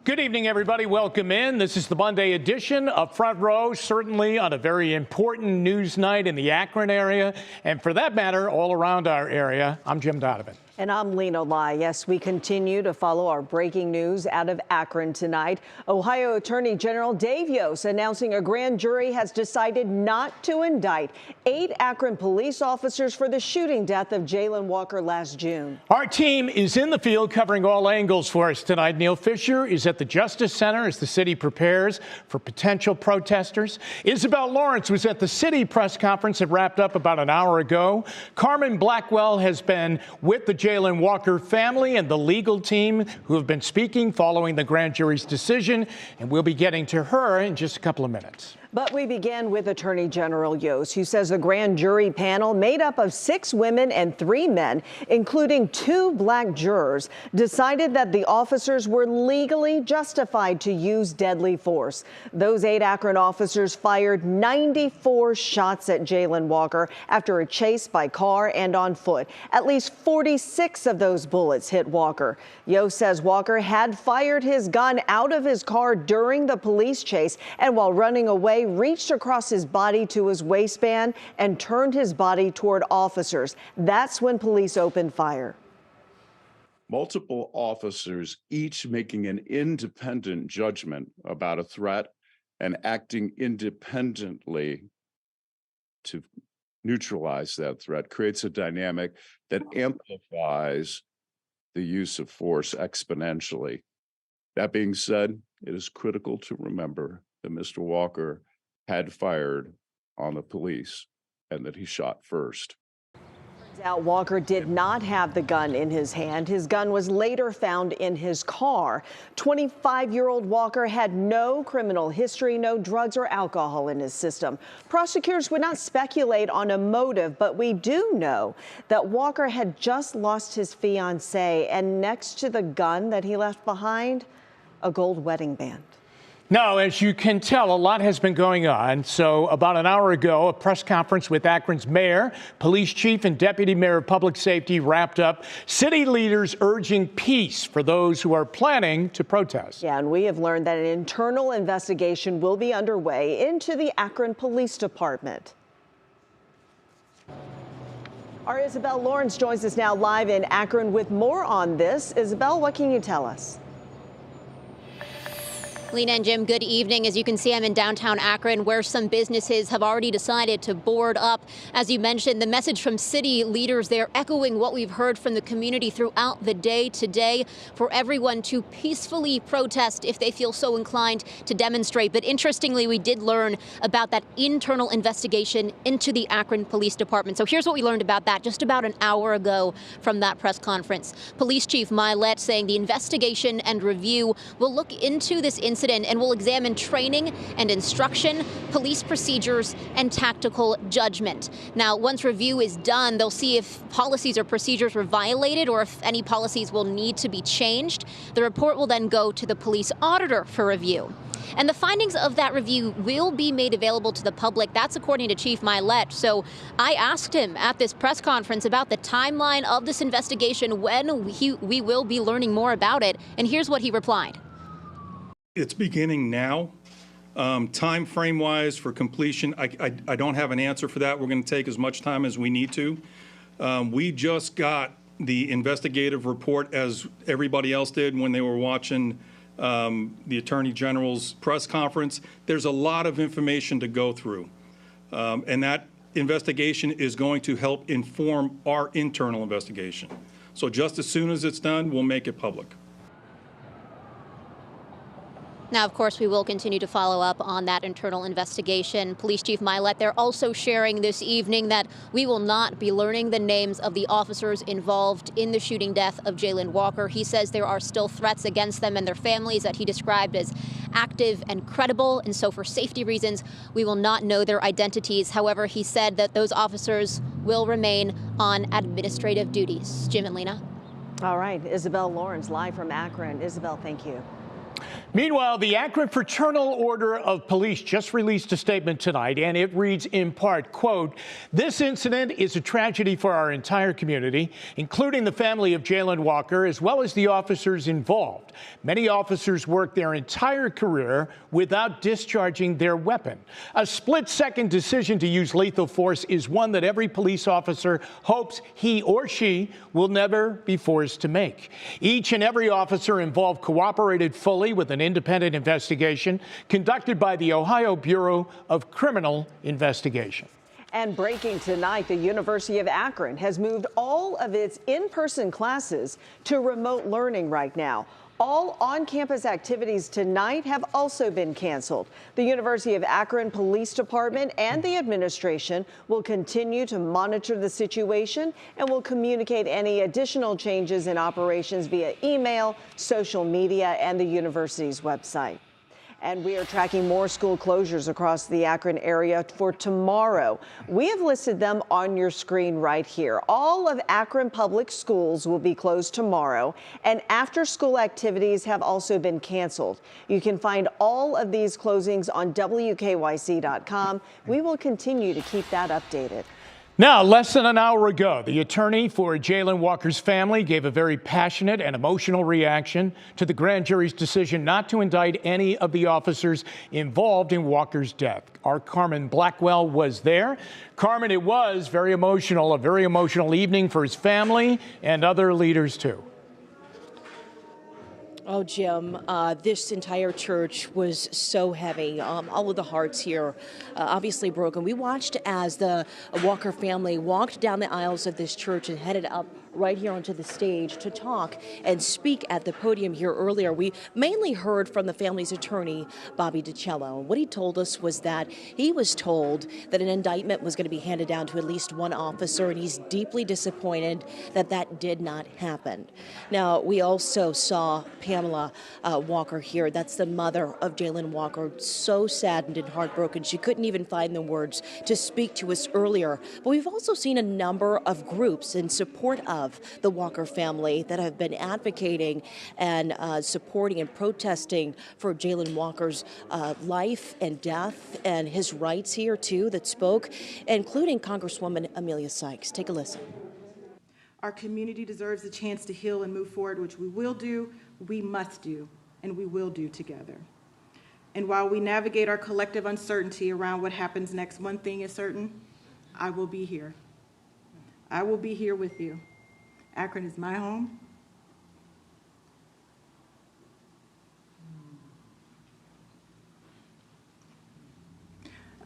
Good evening, everybody. Welcome in. This is the Monday edition of Front Row, certainly on a very important news night in the Akron area, and for that matter, all around our area. I'm Jim Donovan. And I'm Lena Lai. Yes, we continue to follow our breaking news out of Akron tonight. Ohio Attorney General Dave Yost announcing a grand jury has decided not to indict 8 Akron police officers for the shooting death of Jayland Walker last June. Our team is in the field covering all angles for us tonight. Neil Fisher is at the Justice Center as the city prepares for potential protesters. Isabel Lawrence was at the city press conference that wrapped up about an hour ago. Carmen Blackwell has been with the Jayland Walker family and the legal team who have been speaking following the grand jury's decision, and we'll be getting to her in just a couple of minutes. But we begin with Attorney General Yost, who says the grand jury panel made up of 6 women and 3 men, including 2 black jurors, decided that the officers were legally justified to use deadly force. Those 8 Akron officers fired 94 shots at Jayland Walker after a chase by car and on foot. At least 46 of those bullets hit Walker. Yost says Walker had fired his gun out of his car during the police chase, and while running away, reached across his body to his waistband and turned his body toward officers. That's when police opened fire. Multiple officers, each making an independent judgment about a threat and acting independently to neutralize that threat, creates a dynamic that amplifies the use of force exponentially. That being said, it is critical to remember that Mr. Walker had fired on the police and that he shot first. Turns out Walker did not have the gun in his hand. His gun was later found in his car. 25-year-old Walker had no criminal history, no drugs or alcohol in his system. Prosecutors would not speculate on a motive, but we do know that Walker had just lost his fiancée, and next to the gun that he left behind, a gold wedding band. Now, as you can tell, a lot has been going on. So about an hour ago, a press conference with Akron's mayor, police chief, and deputy mayor of public safety wrapped up. City leaders urging peace for those who are planning to protest. Yeah, and we have learned that an internal investigation will be underway into the Akron Police Department. Our Isabel Lawrence joins us now live in Akron with more on this. Isabel, what can you tell us? Lena and Jim, good evening. As you can see, I'm in downtown Akron, where some businesses have already decided to board up. As you mentioned, the message from city leaders there echoing what we've heard from the community throughout the day today, for everyone to peacefully protest if they feel so inclined to demonstrate. But interestingly, we did learn about that internal investigation into the Akron Police Department. So here's what we learned about that just about an hour ago from that press conference. Police Chief Milet saying the investigation and review will look into this incident and will examine training and instruction, police procedures, and tactical judgment. Now, once review is done, they'll see if policies or procedures were violated or if any policies will need to be changed. The report will then go to the police auditor for review. And the findings of that review will be made available to the public. That's according to Chief Milet. So I asked him at this press conference about the timeline of this investigation, when we will be learning more about it. And here's what he replied. It's beginning now. Time frame wise for completion, I don't have an answer for that. We're going to take as much time as we need to. We just got the investigative report, as everybody else did when they were watching the Attorney General's press conference. There's a lot of information to go through. And that investigation is going to help inform our internal investigation. So just as soon as it's done, we'll make it public. Now, of course, we will continue to follow up on that internal investigation. Police Chief Milet, they're also sharing this evening that we will not be learning the names of the officers involved in the shooting death of Jayland Walker. He says there are still threats against them and their families that he described as active and credible. And so for safety reasons, we will not know their identities. However, he said that those officers will remain on administrative duties. Jim and Lena. All right. Isabel Lawrence live from Akron. Isabel, thank you. Meanwhile, the Akron Fraternal Order of Police just released a statement tonight, and it reads in part, quote, "This incident is a tragedy for our entire community, including the family of Jayland Walker, as well as the officers involved. Many officers work their entire career without discharging their weapon. A split-second decision to use lethal force is one that every police officer hopes he or she will never be forced to make. Each and every officer involved cooperated fully with an independent investigation conducted by the Ohio Bureau of Criminal Investigation." And breaking tonight, the University of Akron has moved all of its in-person classes to remote learning right now. All on-campus activities tonight have also been canceled. The University of Akron Police Department and the administration will continue to monitor the situation and will communicate any additional changes in operations via email, social media, and the university's website. And we are tracking more school closures across the Akron area for tomorrow. We have listed them on your screen right here. All of Akron public schools will be closed tomorrow, and after-school activities have also been canceled. You can find all of these closings on WKYC.com. We will continue to keep that updated. Now, less than an hour ago, the attorney for Jayland Walker's family gave a very passionate and emotional reaction to the grand jury's decision not to indict any of the officers involved in Walker's death. Our Carmen Blackwell was there. Carmen, it was a very emotional evening for his family and other leaders, too. Oh, Jim, this entire church was so heavy. All of the hearts here obviously broken. We watched as the Walker family walked down the aisles of this church and headed up right here onto the stage to talk and speak at the podium here earlier. We mainly heard from the family's attorney, Bobby DiCello. What he told us was that he was told that an indictment was going to be handed down to at least one officer, and he's deeply disappointed that that did not happen. Now, we also saw Pamela Walker here. That's the mother of Jayland Walker. So saddened and heartbroken. She couldn't even find the words to speak to us earlier. But we've also seen a number of groups in support of the Walker family that have been advocating and supporting and protesting for Jayland Walker's life and death and his rights here, too, that spoke, including Congresswoman Amelia Sykes. Take a listen. Our community deserves a chance to heal and move forward, which we will do, we must do, and we will do together. And while we navigate our collective uncertainty around what happens next, one thing is certain: I will be here. I will be here with you. Akron is my home.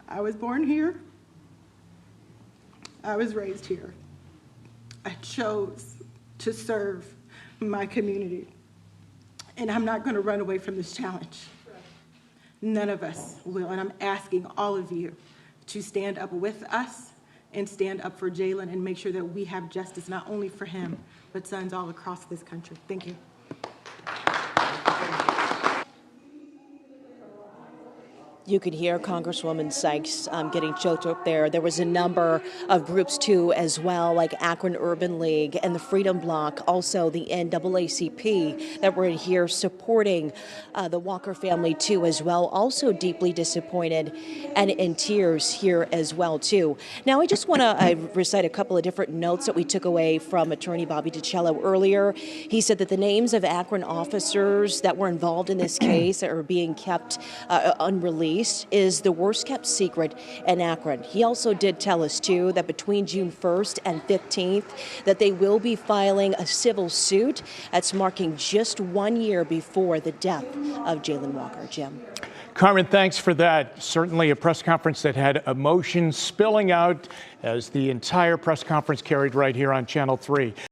I was born here. I was raised here. I chose to serve my community, and I'm not going to run away from this challenge. None of us will, and I'm asking all of you to stand up with us and stand up for Jayland and make sure that we have justice not only for him, but sons all across this country. Thank you. You could hear Congresswoman Sykes getting choked up there. There was a number of groups, too, as well, like Akron Urban League and the Freedom Bloc, also the NAACP, that were in here supporting the Walker family, too, as well. Also deeply disappointed and in tears here as well, too. Now, I just want to recite a couple of different notes that we took away from Attorney Bobby DiCello earlier. He said that the names of Akron officers that were involved in this case are being kept unreleased. Is the worst kept secret in Akron. He also did tell us, too, that between June 1st and 15th, that they will be filing a civil suit that's marking just 1 year before the death of Jayland Walker. Jim. Carmen, thanks for that. Certainly a press conference that had emotion spilling out as the entire press conference carried right here on Channel 3.